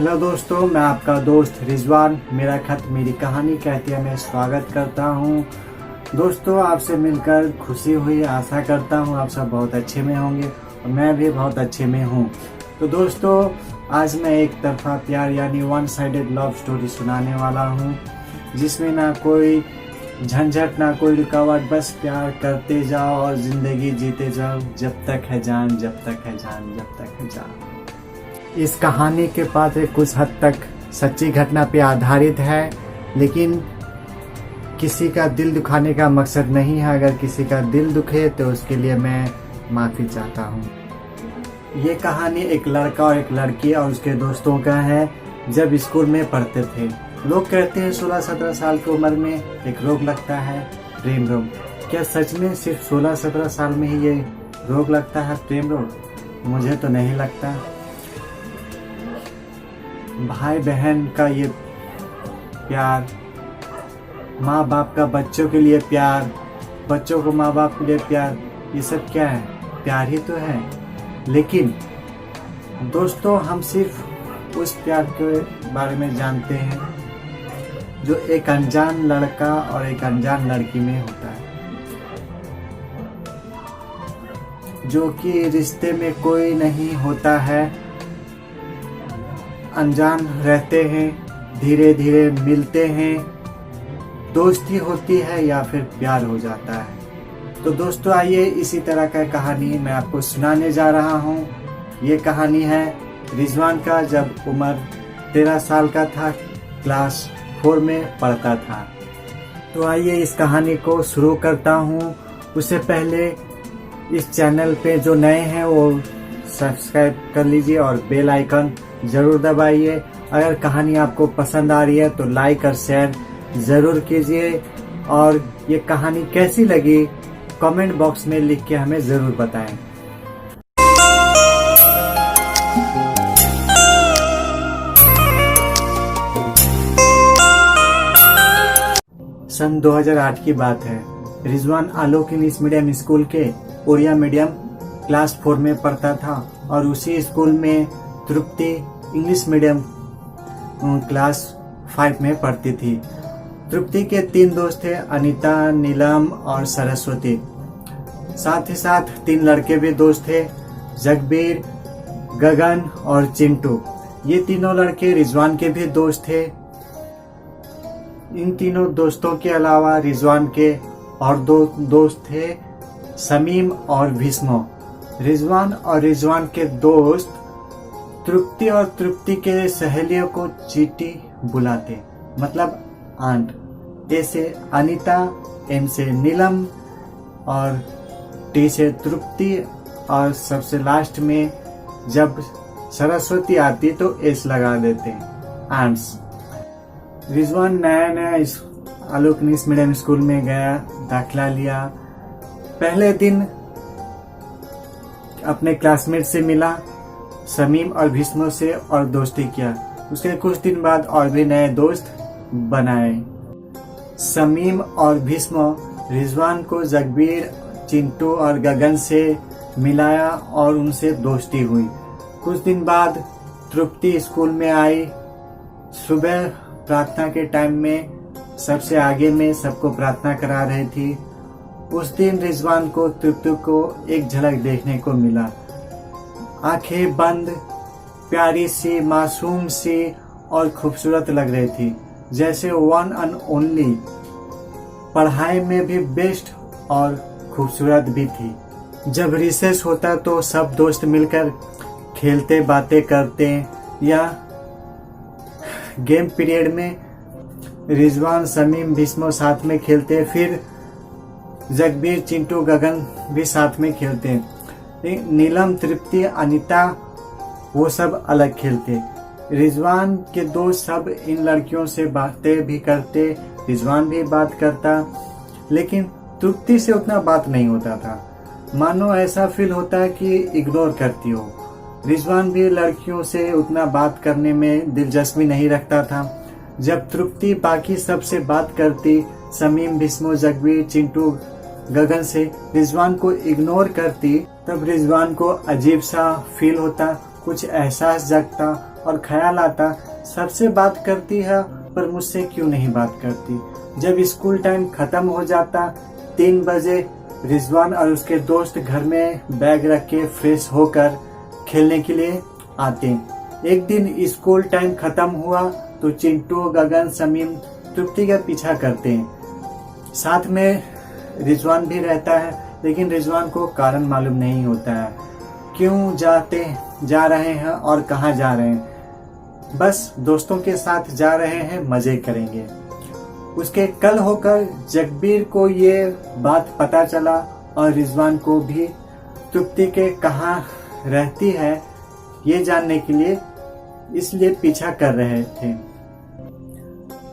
Hello दोस्तों, मैं आपका दोस्त रिजवान। मेरा खत मेरी कहानी कहती है मैं स्वागत करता हूँ। दोस्तों, आपसे मिलकर खुशी हुई। आशा करता हूँ आप सब बहुत अच्छे में होंगे और मैं भी बहुत अच्छे में हूँ। तो दोस्तों, आज मैं एक तरफा प्यार यानी वन साइडेड लव स्टोरी सुनाने वाला हूँ, जिसमें ना कोई झंझट ना कोई रुकावट, बस प्यार करते जाओ और जिंदगी जीते जाओ। जब तक है जान, जब तक है जान, जब तक है जान। इस कहानी के पात्र कुछ हद तक सच्ची घटना पे आधारित है, लेकिन किसी का दिल दुखाने का मकसद नहीं है। अगर किसी का दिल दुखे तो उसके लिए मैं माफ़ी चाहता हूँ। ये कहानी एक लड़का और एक लड़की और उसके दोस्तों का है, जब स्कूल में पढ़ते थे। लोग कहते हैं 16-17 साल की उम्र में एक रोग लगता है, प्रेम रोग। क्या सच में सिर्फ 16-17 साल में ही ये रोग लगता है, प्रेम रोग? मुझे तो नहीं लगता। भाई बहन का ये प्यार, माँ बाप का बच्चों के लिए प्यार, बच्चों को माँ बाप के लिए प्यार, ये सब क्या है? प्यार ही तो है। लेकिन दोस्तों, हम सिर्फ उस प्यार के बारे में जानते हैं जो एक अनजान लड़का और एक अनजान लड़की में होता है, जो कि रिश्ते में कोई नहीं होता है। अनजान रहते हैं, धीरे धीरे मिलते हैं, दोस्ती होती है या फिर प्यार हो जाता है। तो दोस्तों, आइए इसी तरह का कहानी मैं आपको सुनाने जा रहा हूँ। ये कहानी है रिजवान का, जब उम्र 13 साल का था, क्लास 4 में पढ़ता था। तो आइए इस कहानी को शुरू करता हूँ। उससे पहले इस चैनल पे जो नए हैं वो सब्सक्राइब कर लीजिए और बेल आइकन जरूर दबाइए। अगर कहानी आपको पसंद आ रही है तो लाइक और शेयर जरूर कीजिए, और ये कहानी कैसी लगी कमेंट बॉक्स में लिख के हमें जरूर बताएं। सन 2008 की बात है। रिजवान आलोक इंग्लिश मीडियम स्कूल के उड़िया मीडियम क्लास 4 में पढ़ता था, और उसी स्कूल में तृप्ति इंग्लिश मीडियम क्लास 5 में पढ़ती थी। तृप्ति के 3 दोस्त थे, अनीता, नीलम और सरस्वती। साथ ही साथ 3 लड़के भी दोस्त थे, जगबीर, गगन और चिंटू। ये तीनों लड़के रिजवान के भी दोस्त थे। इन तीनों दोस्तों के अलावा रिजवान के और 2 दोस्त थे, समीम और भीष्म। रिजवान और रिजवान के दोस्त तृप्ति और तृप्ति के सहेलियों को चीटी बुलाते, मतलब आंट। ए से अनीता, एम से नीलम और टी से तृप्ति, और सबसे लास्ट में जब सरस्वती आती तो एस लगा देते, आंट्स। रिजवान नया इस आलोक इंग्लिश मीडियम स्कूल में गया, दाखिला लिया। पहले दिन अपने क्लासमेट से मिला, समीम और भीष्म से, और दोस्ती किया। उसके कुछ दिन बाद और भी नए दोस्त बनाए। समीम और भीष्म रिजवान को जगबीर, चिंटू और गगन से मिलाया और उनसे दोस्ती हुई। कुछ दिन बाद तृप्ति स्कूल में आई। सुबह प्रार्थना के टाइम में सबसे आगे में सबको प्रार्थना करा रही थी। उस दिन रिजवान को तृप्ति को एक झलक देखने को मिला। आंखें बंद, प्यारी सी, मासूम सी और खूबसूरत लग रही थी, जैसे वन एंड ओनली। पढ़ाई में भी बेस्ट और खूबसूरत भी थी। जब रिसेस होता तो सब दोस्त मिलकर खेलते, बातें करते, या गेम पीरियड में रिजवान, समीम, भीष्म साथ में खेलते, फिर जगबीर, चिंटू, गगन भी साथ में खेलते। नीलम, तृप्ति, अनीता वो सब अलग खेलते। रिजवान के दोस्त सब इन लड़कियों से बातें भी करते, रिजवान भी बात करता, लेकिन तृप्ति से उतना बात नहीं होता था। मानो ऐसा फील होता है कि इग्नोर करती हो। रिजवान भी लड़कियों से उतना बात करने में दिलचस्पी नहीं रखता था। जब तृप्ति बाकी सबसे बात करती, समीम, भीष्म, जगबीर, चिंटू, गगन से रिजवान को इग्नोर करती, तब रिजवान को अजीब सा फील होता, कुछ एहसास जगता और ख्याल आता सबसे बात करती है पर मुझसे क्यों नहीं बात करती। जब स्कूल टाइम खत्म हो जाता 3 बजे रिजवान और उसके दोस्त घर में बैग रख के फ्रेश होकर खेलने के लिए आते। एक दिन स्कूल टाइम खत्म हुआ तो चिंटू, गगन, समीम तृप्ति का पीछा करते हैं। साथ में रिजवान भी रहता है, लेकिन रिजवान को कारण मालूम नहीं होता है क्यों जा रहे हैं और कहाँ जा रहे हैं। बस दोस्तों के साथ जा रहे हैं, मजे करेंगे। उसके कल होकर जगबीर को ये बात पता चला और रिजवान को भी तृप्ति के कहाँ रहती है ये जानने के लिए इसलिए पीछा कर रहे थे।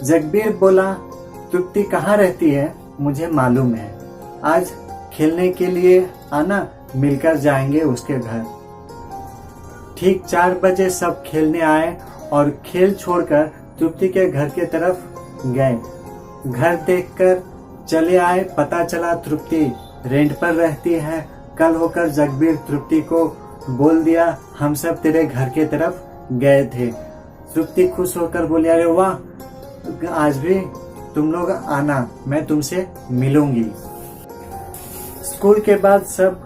जगबीर बोला, तृप्ति कहाँ रहती है मुझे मालूम है, आज खेलने के लिए आना, मिलकर जाएंगे उसके घर। ठीक 4 बजे सब खेलने आए और खेल छोड़कर तृप्ति के घर के तरफ गए। घर देखकर चले आए, पता चला तृप्ति रेंट पर रहती है। कल होकर जगबीर तृप्ति को बोल दिया, हम सब तेरे घर के तरफ गए थे। तृप्ति खुश होकर बोली, अरे वाह, आज भी तुम लोग आना, मैं तुमसे मिलूंगी। स्कूल के बाद सब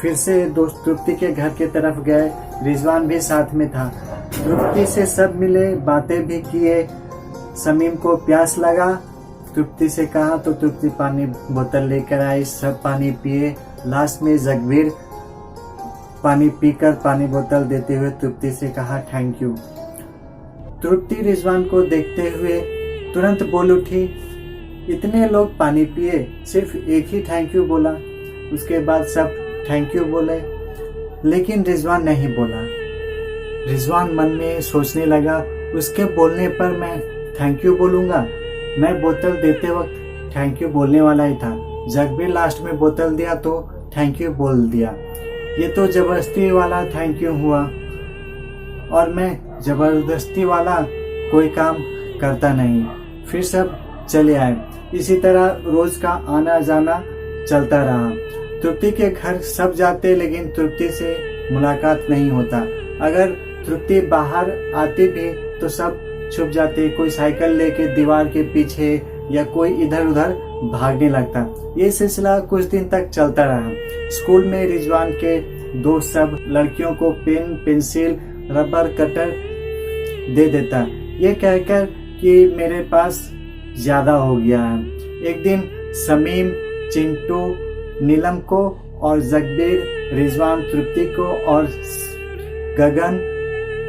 फिर से दोस्त तृप्ति के घर के तरफ गए। रिजवान भी साथ में था। तृप्ति से सब मिले, बातें भी किए। समीम को प्यास लगा, तृप्ति से कहा तो तृप्ति पानी बोतल लेकर आई, सब पानी पिए। लास्ट में जगबीर पानी पीकर पानी बोतल देते हुए तृप्ति से कहा, थैंक यू। तृप्ति रिजवान को देखते हुए तुरंत बोल उठी, इतने लोग पानी पिए, सिर्फ एक ही थैंक यू बोला। उसके बाद सब थैंक यू बोले, लेकिन रिजवान नहीं बोला। रिजवान मन में सोचने लगा, उसके बोलने पर मैं थैंक यू बोलूंगा, मैं बोतल देते वक्त थैंक यू बोलने वाला ही था। जगबीर लास्ट में बोतल दिया तो थैंक यू बोल दिया। ये तो जबरदस्ती वाला थैंक यू हुआ और मैं जबरदस्ती वाला कोई काम करता नहीं। फिर सब चले आए। इसी तरह रोज का आना जाना चलता रहा। तृप्ति के घर सब जाते, लेकिन तृप्ति से मुलाकात नहीं होता। अगर तृप्ति बाहर आती भी तो सब छुप जाते, कोई साइकिल लेके दीवार के पीछे या कोई इधर उधर भागने लगता। ये सिलसिला कुछ दिन तक चलता रहा। स्कूल में रिजवान के दोस्त सब लड़कियों को पेन, पेंसिल, रबर, कटर दे देता, ये कहकर कि मेरे पास ज्यादा हो गया है। एक दिन समीम, चिंटू, नीलम को और जगबीर रिजवान तृप्ति को और गगन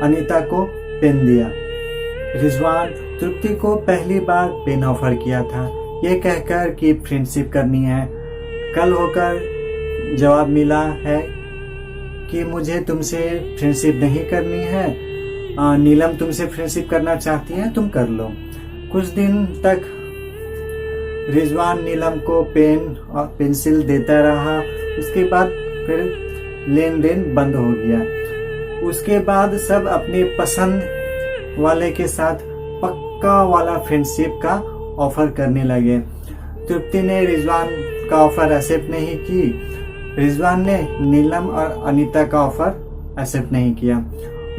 अनीता को पेन दिया। रिजवान तृप्ति को पहली बार पेन ऑफर किया था, ये कहकर कि फ्रेंडशिप करनी है। कल होकर जवाब मिला है कि मुझे तुमसे फ्रेंडशिप नहीं करनी है, नीलम तुमसे फ्रेंडशिप करना चाहती है, तुम कर लो। कुछ दिन तक रिजवान नीलम को पेन और पेंसिल देता रहा। उसके बाद फिर लेन देन बंद हो गया। उसके बाद सब अपनी पसंद वाले के साथ पक्का वाला फ्रेंडशिप का ऑफर करने लगे। तृप्ति ने रिजवान का ऑफर एक्सेप्ट नहीं की, रिजवान ने नीलम और अनीता का ऑफर एक्सेप्ट नहीं किया।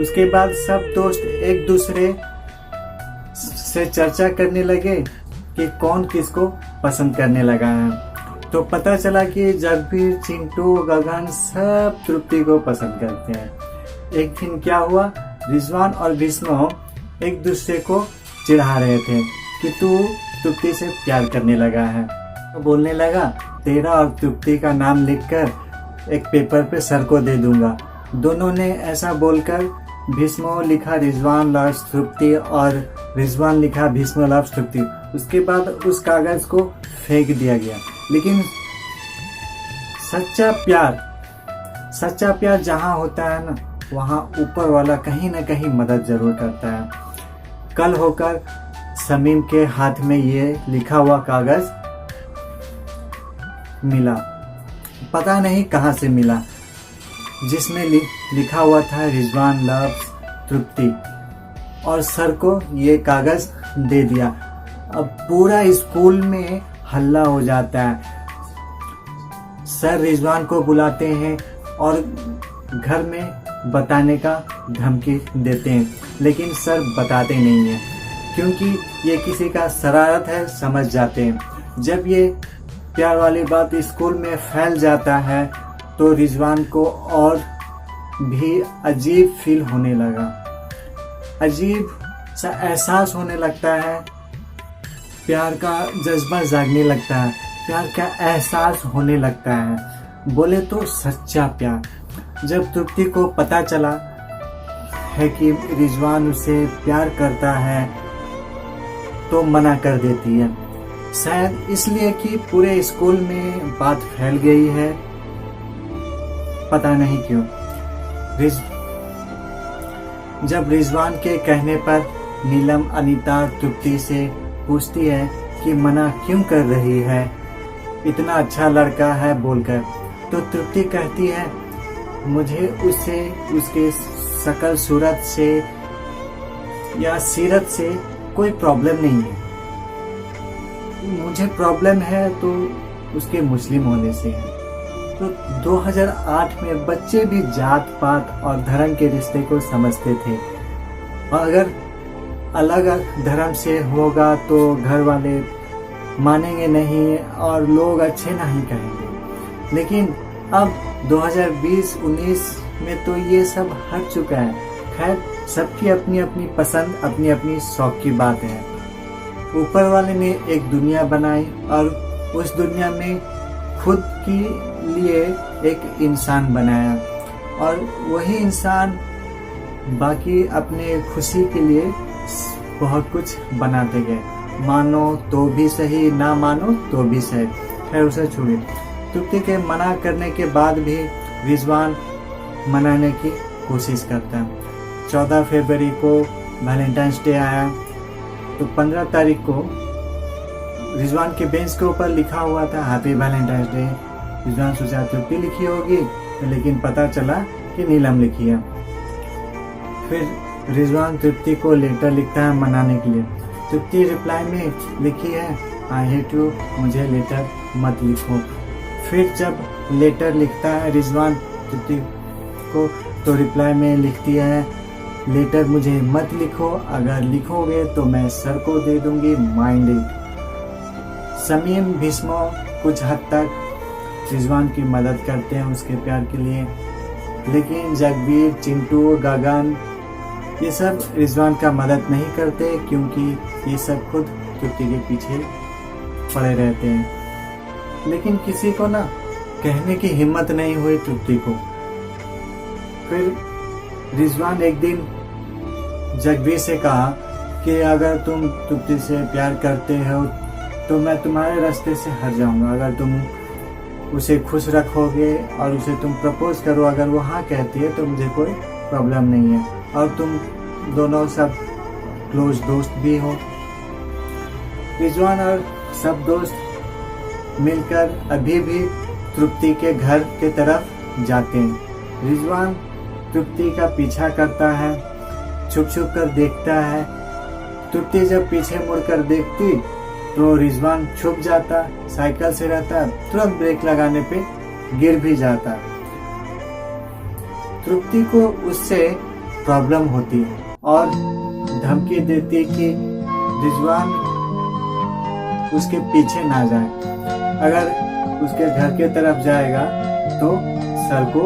उसके बाद सब दोस्त एक दूसरे से चर्चा करने लगे कि कौन किसको पसंद करने लगा है। तो पता चला कि जगबीर, चिंटू, गगन सब तृप्ति को पसंद करते हैं। एक दिन क्या हुआ, रिजवान और भीष्म एक दूसरे को चिढ़ा रहे थे कि तू तृप्ति से प्यार करने लगा है। तो बोलने लगा, तेरा और तृप्ति का नाम लिखकर एक पेपर पे सर को दे दूंगा। दोनों ने ऐसा बोलकर भीष्म लिखा रिजवान लव्स तृप्ति और रिजवान लिखा भीष्म लव्स तृप्ति। उसके बाद उस कागज को फेंक दिया गया। लेकिन सच्चा प्यार जहाँ होता है ना, वहाँ ऊपर वाला कहीं ना कहीं मदद जरूर करता है। कल होकर समीम के हाथ में ये लिखा हुआ कागज मिला, पता नहीं कहाँ से मिला, जिसमें लिखा हुआ था रिजवान लव्स तृप्ति, और सर को ये कागज दे दिया। अब पूरा स्कूल में हल्ला हो जाता है। सर रिजवान को बुलाते हैं और घर में बताने का धमकी देते हैं, लेकिन सर बताते नहीं हैं क्योंकि ये किसी का शरारत है, समझ जाते हैं। जब ये प्यार वाली बात स्कूल में फैल जाता है तो रिजवान को और भी अजीब फील होने लगा, अजीब सा एहसास होने लगता है, प्यार का जज्बा जागने लगता है, प्यार का एहसास होने लगता है, बोले तो सच्चा प्यार। जब तृप्ति को पता चला है कि रिजवान उसे प्यार करता है तो मना कर देती है, शायद इसलिए कि पूरे स्कूल में बात फैल गई है, पता नहीं क्यों। जब रिजवान के कहने पर नीलम अनीता तृप्ति से पूछती है कि मना क्यों कर रही है, इतना अच्छा लड़का है बोलकर, तो तृप्ति कहती है मुझे उससे, उसके शकल सूरत से या सीरत से कोई प्रॉब्लम नहीं है, मुझे प्रॉब्लम है तो उसके मुस्लिम होने से है। तो 2008 में बच्चे भी जात पात और धर्म के रिश्ते को समझते थे, और अगर अलग धर्म से होगा तो घर वाले मानेंगे नहीं और लोग अच्छे नहीं कहेंगे। लेकिन अब 2020-19 में तो ये सब हट चुका है। खैर, सबकी अपनी अपनी पसंद, अपनी अपनी शौक की बात है। ऊपर वाले ने एक दुनिया बनाई और उस दुनिया में खुद के लिए एक इंसान बनाया, और वही इंसान बाकी अपने खुशी के लिए बहुत कुछ बनाते गए, मानो तो भी सही, ना मानो तो भी सही। खैर, उसे छोड़िए। तृप्ति के मना करने के बाद भी रिजवान मनाने की कोशिश करता है। 14 फरवरी को वैलेंटाइंस डे आया तो 15 तारीख को रिजवान के बेंच के ऊपर लिखा हुआ था हैप्पी वैलेंटाइंस डे। रिजवान सोचा तृप्ति लिखी होगी, लेकिन पता चला कि नीलम लिखी है। फिर रिजवान तृप्ति को लेटर लिखता है मनाने के लिए। तृप्ति रिप्लाई में लिखी है आई हेट यू, मुझे लेटर मत लिखो। फिर जब लेटर लिखता है रिजवान तृप्ति को तो रिप्लाई में लिखती है लेटर मुझे मत लिखो, अगर लिखोगे तो मैं सर को दे दूंगी, माइंड इट। समीम भीष्म कुछ हद तक रिजवान की मदद करते हैं उसके प्यार के लिए, लेकिन जगबीर, चिंटू, गगन ये सब रिजवान का मदद नहीं करते क्योंकि ये सब खुद तृप्ति के पीछे पड़े रहते हैं। लेकिन किसी को ना कहने की हिम्मत नहीं हुई तृप्ति को। फिर रिजवान एक दिन जगबीर से कहा कि अगर तुम तृप्ति से प्यार करते हो तो मैं तुम्हारे रास्ते से हट जाऊंगा, अगर तुम उसे खुश रखोगे और उसे तुम प्रपोज करो, अगर वो हाँ कहती है तो मुझे कोई प्रॉब्लम नहीं है, और तुम दोनों सब क्लोज दोस्त भी हो। रिजवान और सब दोस्त मिलकर अभी भी तृप्ति के घर के तरफ जाते हैं। रिजवान तृप्ति का पीछा करता है, छुप छुप कर देखता है। तृप्ति जब पीछे मुड़कर देखती तो रिजवान छुप जाता, साइकिल से रहता, तुरंत ब्रेक लगाने पे गिर भी जाता। तृप्ति को उससे प्रॉब्लम होती और धमकी देती कि रिजवान उसके पीछे ना जाए, अगर उसके घर के तरफ जाएगा तो सर को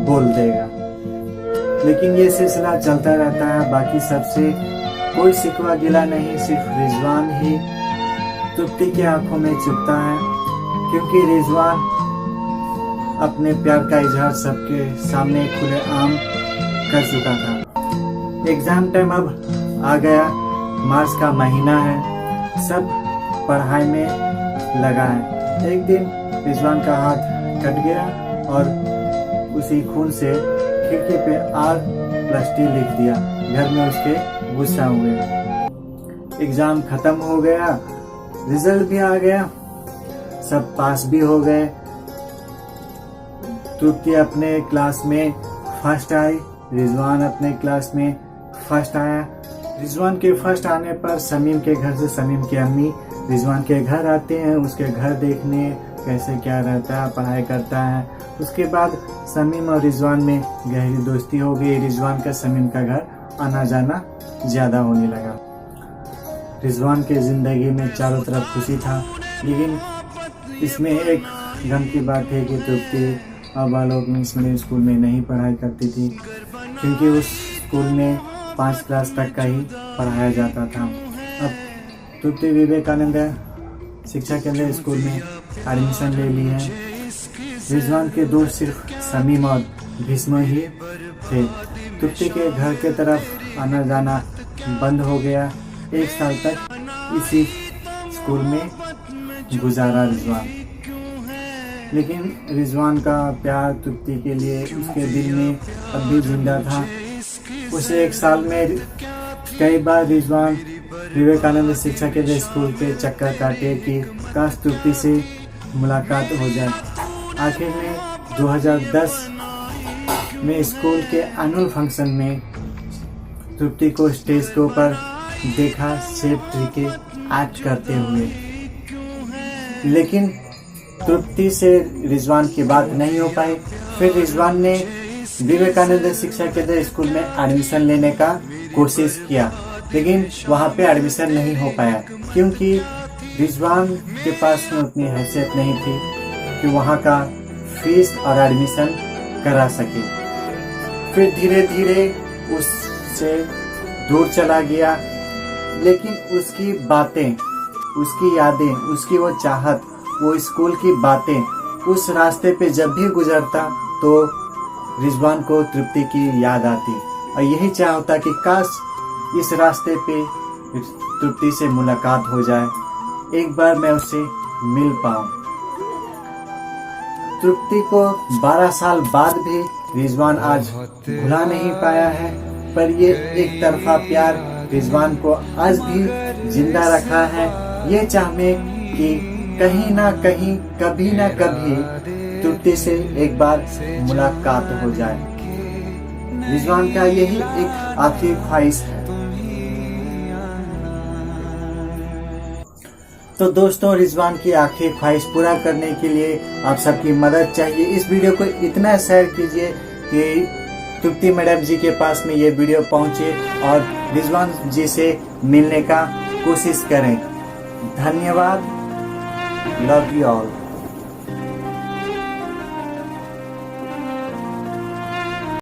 बोल देगा। लेकिन ये सिलसिला चलता रहता है, बाकी सबसे कोई शिकवा गिला नहीं, सिर्फ रिजवान ही तृप्ति की आंखों में चुभता है, क्योंकि रिजवान अपने प्यार का इजहार सबके सामने खुलेआम कर चुका था। एग्जाम टाइम अब आ गया, मार्च का महीना है, सब पढ़ाई में लगा है। एक दिन रिजवान का हाथ कट गया और उसी खून से खिड़की पे R+T लिख दिया। घर में उसके गुस्सा हुए। एग्जाम खत्म हो गया, रिजल्ट भी आ गया, सब पास भी हो गए। तृप्ति अपने क्लास में फर्स्ट आई, रिजवान अपने क्लास में फर्स्ट आया। रिजवान के फर्स्ट आने पर समीम के घर से समीम की अम्मी रिजवान के घर आते हैं, उसके घर देखने कैसे क्या रहता है, पढ़ाई करता है। उसके बाद समीम और रिजवान में गहरी दोस्ती हो गई। रिजवान का समीम का घर आना जाना ज़्यादा होने लगा। रिजवान के ज़िंदगी में चारों तरफ खुशी था, लेकिन इसमें एक गम की बात है कि तृप्ति नाबालिग इंग्लिश मीडियम स्कूल में नहीं पढ़ाई करती थी, क्योंकि उस स्कूल में 5 क्लास तक का ही पढ़ाया जाता था। अब तृप्ति विवेकानंद शिक्षा केंद्र स्कूल में एडमिशन ले ली है। रिजवान के दोस्त सिर्फ समीम और भीष्म ही थे। तृप्ति के घर के तरफ आना जाना बंद हो गया। 1 साल तक इसी स्कूल में गुजारा रिजवान। लेकिन रिजवान का प्यार तृप्ति के लिए उसके दिल में अब भी जिंदा था। उसे 1 साल में कई बार रिजवान विवेकानंद शिक्षा केंद्र स्कूल के चक्कर काटे कि काश तृप्ति से मुलाकात हो जाए। आखिर में 2010 में स्कूल के एनुअल फंक्शन में तृप्ति को स्टेज के ऊपर देखा शेप ट्री के एक्ट करते हुए, लेकिन तृप्ति से रिजवान की बात नहीं हो पाई। फिर रिजवान ने विवेकानंद शिक्षा केंद्र स्कूल में एडमिशन लेने का कोशिश किया, लेकिन वहाँ पे एडमिशन नहीं हो पाया, क्योंकि रिजवान के पास में उतनी हैसियत नहीं थी कि वहाँ का फीस और एडमिशन करा सके। फिर धीरे धीरे उससे दूर चला गया, लेकिन उसकी बातें, उसकी यादें, उसकी वो चाहत, वो स्कूल की बातें, उस रास्ते पे जब भी गुजरता तो रिजवान को तृप्ति की याद आती और यही चाह होता कि काश इस रास्ते पे तृप्ति से मुलाकात हो जाए, एक बार मैं उससे मिल पाऊं। तृप्ति को 12 साल बाद भी रिजवान आज भुला नहीं पाया है, पर ये एक तरफा प्यार रिजवान को आज भी जिंदा रखा है। ये चाह में कि कहीं ना कहीं, कभी ना कभी तृप्ति से एक बार मुलाकात हो जाए। रिजवान का यही एक आखिरी ख्वाहिश है। तो दोस्तों, रिजवान की आखिरी ख्वाहिश पूरा करने के लिए आप सबकी मदद चाहिए। इस वीडियो को इतना शेयर कीजिए कि तृप्ति मैडम जी के पास में ये वीडियो पहुंचे और रिजवान जी से मिलने का कोशिश करें। धन्यवाद। Love you all.